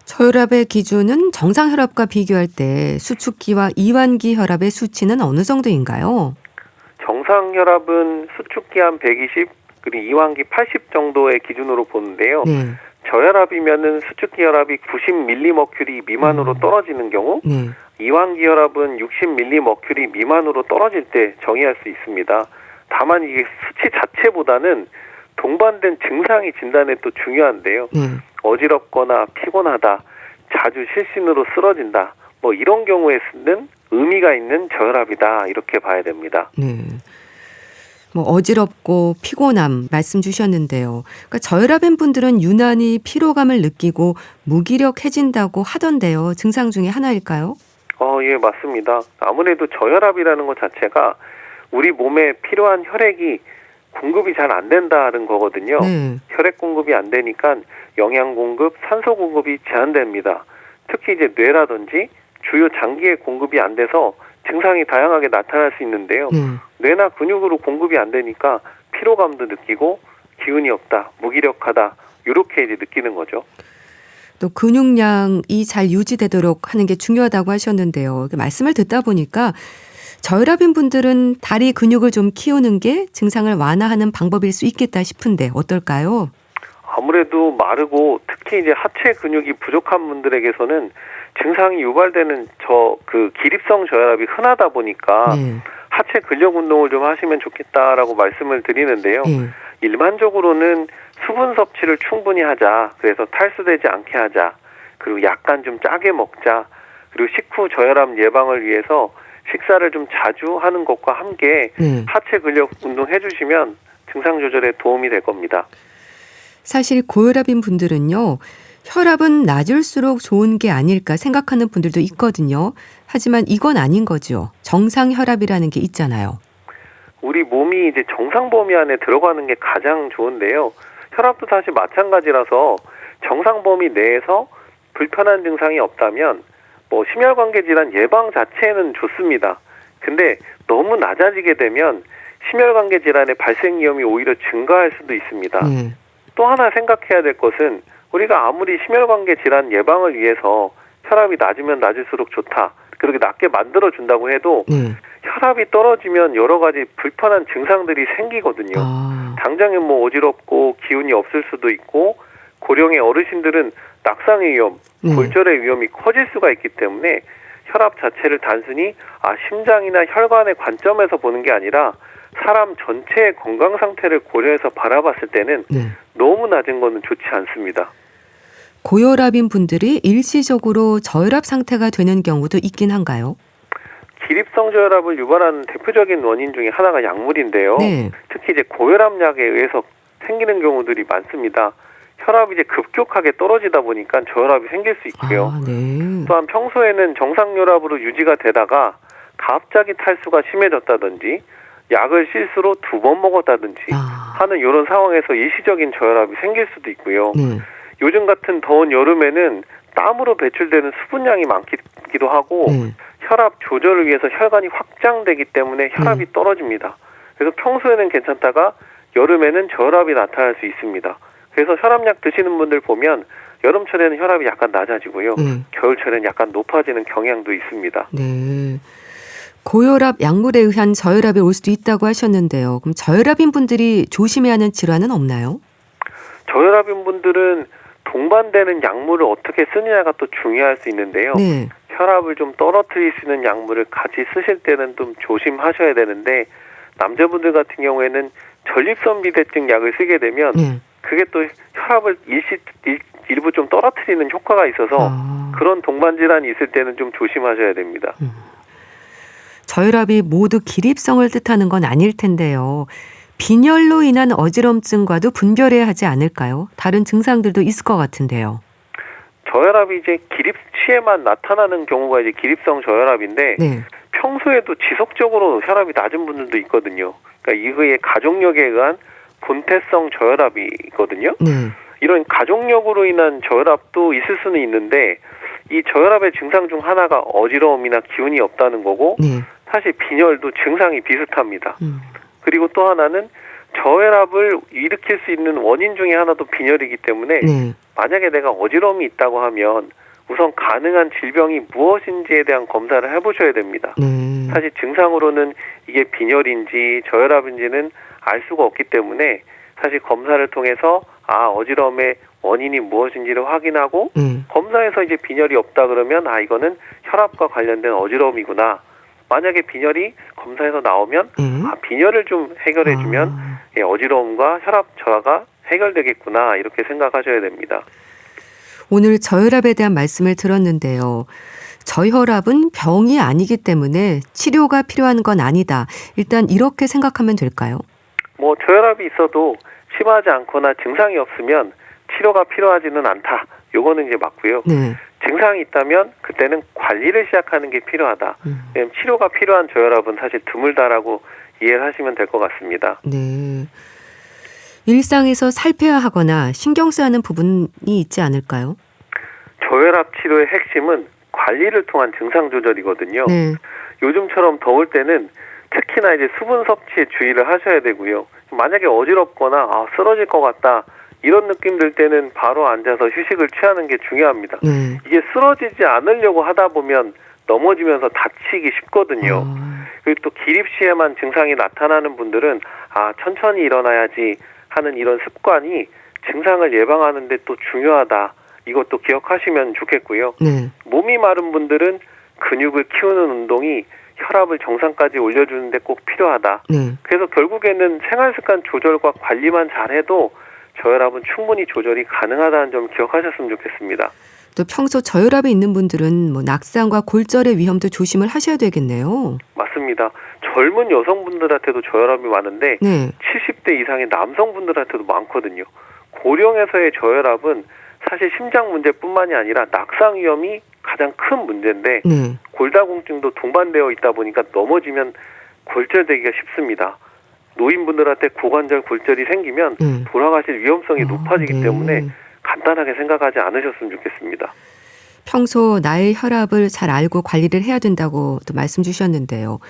S1: 저혈압의 기준은 정상 혈압과 비교할 때 수축기와 이완기 혈압의 수치는 어느 정도인가요?
S3: 정상 혈압은 수축기 한 120 그리고 이완기 80 정도의 기준으로 보는데요.
S1: 네.
S3: 저혈압이면은 수축기 혈압이 90mHg 미만으로 떨어지는 경우,
S1: 네.
S3: 이완기 혈압은 60mHg 미만으로 떨어질 때 정의할 수 있습니다. 다만 이게 수치 자체보다는 동반된 증상이 진단에 또 중요한데요.
S1: 네.
S3: 어지럽거나 피곤하다, 자주 실신으로 쓰러진다, 뭐 이런 경우에 쓰는 의미가 있는 저혈압이다 이렇게 봐야 됩니다.
S1: 네. 뭐 어지럽고 피곤함 말씀 주셨는데요. 그러니까 저혈압인 분들은 유난히 피로감을 느끼고 무기력해진다고 하던데요. 증상 중에 하나일까요?
S3: 예, 맞습니다. 아무래도 저혈압이라는 것 자체가 우리 몸에 필요한 혈액이 공급이 잘 안 된다는 거거든요.
S1: 네.
S3: 혈액 공급이 안 되니까 영양 공급, 산소 공급이 제한됩니다. 특히 이제 뇌라든지 주요 장기의 공급이 안 돼서 증상이 다양하게 나타날 수 있는데요.
S1: 네.
S3: 뇌나 근육으로 공급이 안 되니까 피로감도 느끼고 기운이 없다, 무기력하다 이렇게 이제 느끼는 거죠.
S1: 또 근육량이 잘 유지되도록 하는 게 중요하다고 하셨는데요. 말씀을 듣다 보니까 저혈압인 분들은 다리 근육을 좀 키우는 게 증상을 완화하는 방법일 수 있겠다 싶은데 어떨까요?
S3: 아무래도 마르고 특히 이제 하체 근육이 부족한 분들에게서는 증상이 유발되는 기립성 저혈압이 흔하다 보니까
S1: 네.
S3: 하체 근력 운동을 좀 하시면 좋겠다라고 말씀을 드리는데요.
S1: 네.
S3: 일반적으로는 수분 섭취를 충분히 하자. 그래서 탈수되지 않게 하자. 그리고 약간 좀 짜게 먹자. 그리고 식후 저혈압 예방을 위해서 식사를 좀 자주 하는 것과 함께
S1: 네.
S3: 하체 근력 운동 해주시면 증상 조절에 도움이 될 겁니다.
S1: 사실 고혈압인 분들은요. 혈압은 낮을수록 좋은 게 아닐까 생각하는 분들도 있거든요. 하지만 이건 아닌 거죠. 정상 혈압이라는 게 있잖아요.
S3: 우리 몸이 이제 정상 범위 안에 들어가는 게 가장 좋은데요. 혈압도 사실 마찬가지라서 정상 범위 내에서 불편한 증상이 없다면 뭐 심혈관계 질환 예방 자체는 좋습니다. 근데 너무 낮아지게 되면 심혈관계 질환의 발생 위험이 오히려 증가할 수도 있습니다.
S1: 네.
S3: 또 하나 생각해야 될 것은 우리가 아무리 심혈관계 질환 예방을 위해서 혈압이 낮으면 낮을수록 좋다. 그렇게 낮게 만들어준다고 해도
S1: 네.
S3: 혈압이 떨어지면 여러 가지 불편한 증상들이 생기거든요. 당장에 뭐 어지럽고 기운이 없을 수도 있고 고령의 어르신들은 낙상의 위험, 골절의 위험이 커질 수가 있기 때문에 혈압 자체를 단순히 심장이나 혈관의 관점에서 보는 게 아니라 사람 전체의 건강 상태를 고려해서 바라봤을 때는
S1: 네.
S3: 너무 낮은 거는 좋지 않습니다.
S1: 고혈압인 분들이 일시적으로 저혈압 상태가 되는 경우도 있긴 한가요?
S3: 기립성 저혈압을 유발하는 대표적인 원인 중에 하나가 약물인데요.
S1: 네.
S3: 특히 이제 고혈압약에 의해서 생기는 경우들이 많습니다. 혈압이 이제 급격하게 떨어지다 보니까 저혈압이 생길 수 있고요.
S1: 네.
S3: 또한 평소에는 정상 혈압으로 유지가 되다가 갑자기 탈수가 심해졌다든지 약을 실수로 2번 먹었다든지 하는 이런 상황에서 일시적인 저혈압이 생길 수도 있고요.
S1: 네.
S3: 요즘 같은 더운 여름에는 땀으로 배출되는 수분량이 많기도 하고 혈압 조절을 위해서 혈관이 확장되기 때문에 혈압이 떨어집니다. 그래서 평소에는 괜찮다가 여름에는 저혈압이 나타날 수 있습니다. 그래서 혈압약 드시는 분들 보면 여름철에는 혈압이 약간 낮아지고요. 겨울철에는 약간 높아지는 경향도 있습니다.
S1: 네. 고혈압 약물에 의한 저혈압이 올 수도 있다고 하셨는데요. 그럼 저혈압인 분들이 조심해야 하는 질환은 없나요?
S3: 저혈압인 분들은 동반되는 약물을 어떻게 쓰느냐가 또 중요할 수 있는데요.
S1: 네.
S3: 혈압을 좀 떨어뜨릴 수 있는 약물을 같이 쓰실 때는 좀 조심하셔야 되는데 남자분들 같은 경우에는 전립선 비대증 약을 쓰게 되면 그게 또 혈압을 일부 좀 떨어뜨리는 효과가 있어서 그런 동반 질환이 있을 때는 좀 조심하셔야 됩니다.
S1: 저혈압이 모두 기립성을 뜻하는 건 아닐 텐데요. 빈혈로 인한 어지럼증과도 분별해야 하지 않을까요? 다른 증상들도 있을 것 같은데요.
S3: 저혈압이 이제 기립치에만 나타나는 경우가 이제 기립성 저혈압인데 평소에도 지속적으로 혈압이 낮은 분들도 있거든요. 그러니까 이거의 가족력에 의한 본태성 저혈압이거든요. 이런 가족력으로 인한 저혈압도 있을 수는 있는데 이 저혈압의 증상 중 하나가 어지러움이나 기운이 없다는 거고 사실 빈혈도 증상이 비슷합니다. 그리고 또 하나는 저혈압을 일으킬 수 있는 원인 중에 하나도 빈혈이기 때문에 만약에 내가 어지러움이 있다고 하면 우선 가능한 질병이 무엇인지에 대한 검사를 해보셔야 됩니다. 사실 증상으로는 이게 빈혈인지 저혈압인지는 알 수가 없기 때문에 사실 검사를 통해서 어지러움의 원인이 무엇인지를 확인하고 검사에서 이제 빈혈이 없다 그러면 이거는 혈압과 관련된 어지러움이구나. 만약에 빈혈이 검사에서 나오면 빈혈을 좀 해결해주면 어지러움과 혈압 저하가 해결되겠구나 이렇게 생각하셔야 됩니다.
S1: 오늘 저혈압에 대한 말씀을 들었는데요. 저혈압은 병이 아니기 때문에 치료가 필요한 건 아니다. 일단 이렇게 생각하면 될까요?
S3: 저혈압이 있어도 심하지 않거나 증상이 없으면 치료가 필요하지는 않다. 요거는 이제 맞고요.
S1: 네.
S3: 증상이 있다면 그때는 관리를 시작하는 게 필요하다. 왜냐면 치료가 필요한 저혈압은 사실 드물다라고 이해를 하시면 될 것 같습니다.
S1: 네. 일상에서 살펴야 하거나 신경 써야 하는 부분이 있지 않을까요?
S3: 저혈압 치료의 핵심은 관리를 통한 증상 조절이거든요.
S1: 네.
S3: 요즘처럼 더울 때는 특히나 이제 수분 섭취에 주의를 하셔야 되고요. 만약에 어지럽거나 쓰러질 것 같다 이런 느낌 들 때는 바로 앉아서 휴식을 취하는 게 중요합니다.
S1: 네.
S3: 이게 쓰러지지 않으려고 하다 보면 넘어지면서 다치기 쉽거든요. 그리고 또 기립시에만 증상이 나타나는 분들은 천천히 일어나야지 하는 이런 습관이 증상을 예방하는 데 또 중요하다. 이것도 기억하시면 좋겠고요.
S1: 네.
S3: 몸이 마른 분들은 근육을 키우는 운동이 혈압을 정상까지 올려주는 데 꼭 필요하다.
S1: 네.
S3: 그래서 결국에는 생활습관 조절과 관리만 잘해도 저혈압은 충분히 조절이 가능하다는 점 기억하셨으면 좋겠습니다.
S1: 또 평소 저혈압이 있는 분들은 낙상과 골절의 위험도 조심을 하셔야 되겠네요.
S3: 맞습니다. 젊은 여성분들한테도 저혈압이 많은데
S1: 네.
S3: 70대 이상의 남성분들한테도 많거든요. 고령에서의 저혈압은 사실 심장 문제뿐만이 아니라 낙상 위험이 가장 큰 문제인데
S1: 네.
S3: 골다공증도 동반되어 있다 보니까 넘어지면 골절되기가 쉽습니다. 노인분들한테 고관절 골절이 생기면 돌아가실 위험성이 높아지기 때문에 간단하게 생각하지 않으셨으면 좋겠습니다.
S1: 평소 나의 혈압을 잘 알고 관리를 해야 된다고 또 말씀 주셨는데요.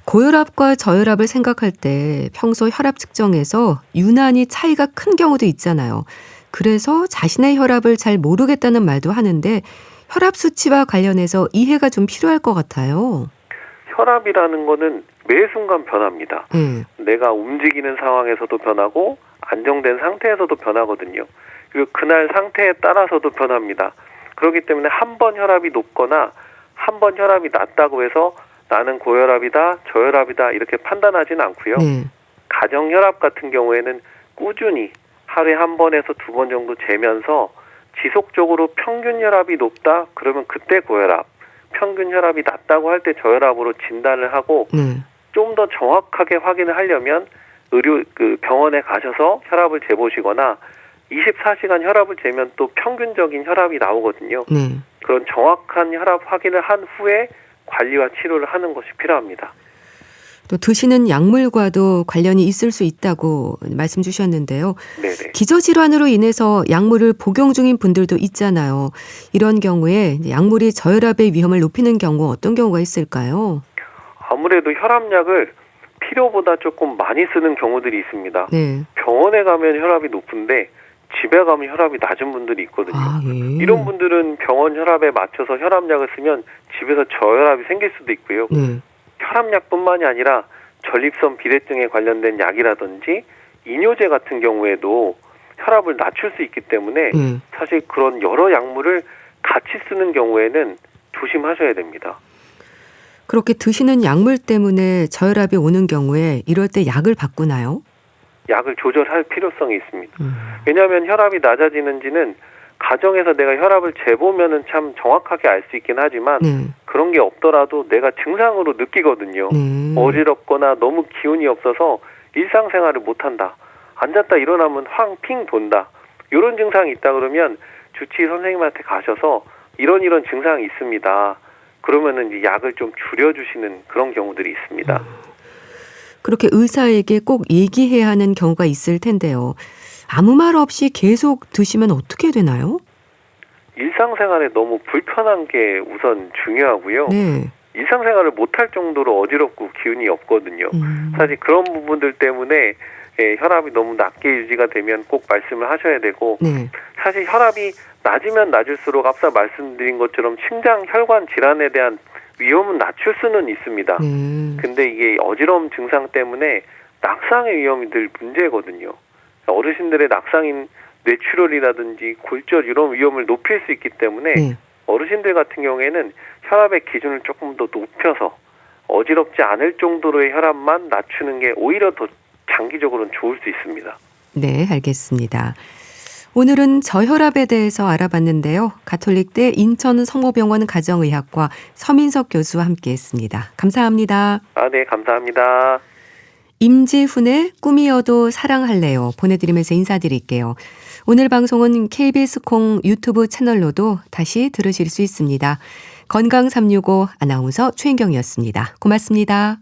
S1: 고혈압과 저혈압을 생각할 때 평소 혈압 측정에서 유난히 차이가 큰 경우도 있잖아요. 그래서 자신의 혈압을 잘 모르겠다는 말도 하는데 혈압 수치와 관련해서 이해가 좀 필요할 것 같아요.
S3: 혈압이라는 거는 매 순간 변합니다. 내가 움직이는 상황에서도 변하고 안정된 상태에서도 변하거든요. 그리고 그날 상태에 따라서도 변합니다. 그렇기 때문에 한 번 혈압이 높거나 한 번 혈압이 낮다고 해서 나는 고혈압이다, 저혈압이다 이렇게 판단하지는 않고요. 가정 혈압 같은 경우에는 꾸준히 하루에 한 번에서 두 번 정도 재면서 지속적으로 평균 혈압이 높다 그러면 그때 고혈압, 평균 혈압이 낮다고 할 때 저혈압으로 진단을 하고 좀 더 정확하게 확인을 하려면 병원에 가셔서 혈압을 재보시거나 24시간 혈압을 재면 또 평균적인 혈압이 나오거든요. 그런 정확한 혈압 확인을 한 후에 관리와 치료를 하는 것이 필요합니다.
S1: 또 드시는 약물과도 관련이 있을 수 있다고 말씀 주셨는데요.
S3: 네네.
S1: 기저질환으로 인해서 약물을 복용 중인 분들도 있잖아요. 이런 경우에 약물이 저혈압의 위험을 높이는 경우 어떤 경우가 있을까요?
S3: 아무래도 혈압약을 필요보다 조금 많이 쓰는 경우들이 있습니다.
S1: 네.
S3: 병원에 가면 혈압이 높은데 집에 가면 혈압이 낮은 분들이 있거든요. 이런 분들은 병원 혈압에 맞춰서 혈압약을 쓰면 집에서 저혈압이 생길 수도 있고요. 혈압약뿐만이 아니라 전립선 비대증에 관련된 약이라든지 이뇨제 같은 경우에도 혈압을 낮출 수 있기 때문에 사실 그런 여러 약물을 같이 쓰는 경우에는 조심하셔야 됩니다.
S1: 그렇게 드시는 약물 때문에 저혈압이 오는 경우에 이럴 때 약을 바꾸나요?
S3: 약을 조절할 필요성이 있습니다. 왜냐하면 혈압이 낮아지는지는 가정에서 내가 혈압을 재보면은 참 정확하게 알 수 있긴 하지만 그런 게 없더라도 내가 증상으로 느끼거든요. 어지럽거나 너무 기운이 없어서 일상생활을 못한다. 앉았다 일어나면 황핑 돈다. 이런 증상이 있다 그러면 주치의 선생님한테 가셔서 이런 증상이 있습니다. 그러면은 이제 약을 좀 줄여주시는 그런 경우들이 있습니다.
S1: 그렇게 의사에게 꼭 얘기해야 하는 경우가 있을 텐데요. 아무 말 없이 계속 드시면 어떻게 되나요?
S3: 일상생활에 너무 불편한 게 우선 중요하고요. 일상생활을 못할 정도로 어지럽고 기운이 없거든요. 사실 그런 부분들 때문에 예, 혈압이 너무 낮게 유지가 되면 꼭 말씀을 하셔야 되고
S1: 네.
S3: 사실 혈압이 낮으면 낮을수록 앞서 말씀드린 것처럼 심장 혈관 질환에 대한 위험은 낮출 수는 있습니다. 근데 이게 어지러움 증상 때문에 낙상의 위험이 늘 문제거든요. 어르신들의 낙상인 뇌출혈이라든지 골절 이런 위험을 높일 수 있기 때문에
S1: 네.
S3: 어르신들 같은 경우에는 혈압의 기준을 조금 더 높여서 어지럽지 않을 정도로의 혈압만 낮추는 게 오히려 더 장기적으로는 좋을 수 있습니다.
S1: 네, 알겠습니다. 오늘은 저혈압에 대해서 알아봤는데요. 가톨릭대 인천성모병원 가정의학과 서민석 교수와 함께했습니다. 감사합니다.
S3: 네, 감사합니다.
S1: 임지훈의 꿈이어도 사랑할래요 보내드리면서 인사드릴게요. 오늘 방송은 KBS 콩 유튜브 채널로도 다시 들으실 수 있습니다. 건강365 아나운서 최인경이었습니다. 고맙습니다.